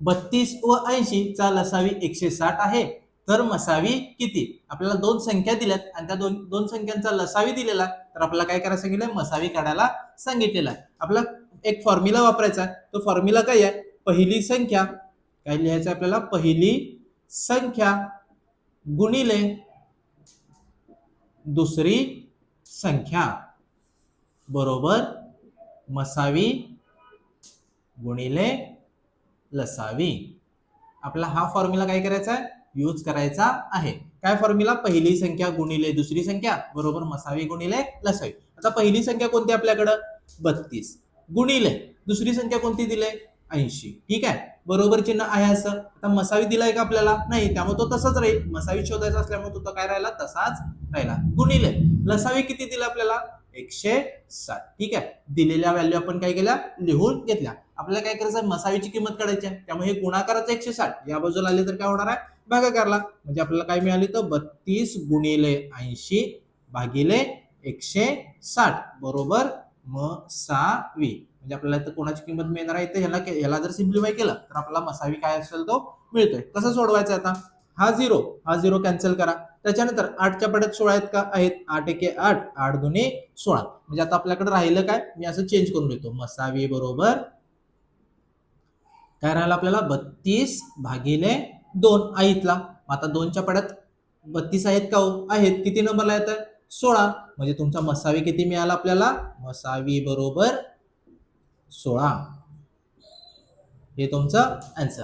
32 व 80 चा लसावी 160 आहे, तर मसावी किती? आपल्याला दोन संख्या दिल्यात आणि त्या दोन संख्यांचा लसावी दिलेला, तर आपल्याला काय करायला सांगितलंय? मसावी काढायला सांगितलेला आहे. आपला एक फॉर्म्युला वापरायचा आहे. तो फॉर्म्युला काय आहे? पहिली संख्या काय लिहायचं आपल्याला? पहिली संख्या गुणिले दुसरी संख्या बरोबर मसावी गुणिले लसावी. आपला हा फॉर्म्युला काय करायचा आहे? यूज करायचा आहे. काय फॉर्म्युला? पहिली संख्या गुणिले दुसरी संख्या बरोबर मसावी गुणिले लसावी. आता पहिली संख्या कोणती आपल्याकडं? 32 गुणिले दुसरी संख्या कोणती दिले? 80. ठीक आहे, बरोबर चिन्ह आहे असं. आता मसावी दिलाय का आपल्याला? नाही, त्यामुळे तो तसाच राहील. मसावी शोधायचा असल्यामुळे तो काय राहिला? तसाच राहिला. गुणिले लसावी किती दिला आपल्याला? 160. ठीक आहे, दिलेल्या व्हॅल्यू आपण काय केल्या? लिहून घेतल्या. आपल्याला काय करायचं? मसावीची किंमत काढायची आहे, त्यामुळे हे गुणाकाराचं 160 या बाजूला आले तर काय होणार आहे? भागाकारला. म्हणजे आपल्याला काय मिळाली? तर 32 गुणिले 80 भागिले 160 बरोबर मसावी. म्हणजे आपल्याला इथं कोणाची किंमत मिळणार आहे? तर ह्याला जर सिम्प्लिफाय केलं तर आपल्याला मसावी काय असेल तो मिळतोय. कसं सोडवायचं आता? हा झिरो कॅन्सल करा. त्याच्यानंतर 8च्या पड्यात 16 आहेत का? आहेत. 8 एके 8, 8 दुने 16. म्हणजे आता आपल्याकडे राहिलं काय? मी असं चेंज करून देतो. मसावी बरोबर काय राहिलं आपल्याला? 32 भागिले 2 आईतला. आता 2च्या पड्यात 32 आहेत का? हो आहेत. किती नंबरला येतं? 16. म्हणजे तुमचा मसावी किती मिळाला आपल्याला? मसावी बरोबर 16. हे तुमचं आन्सर.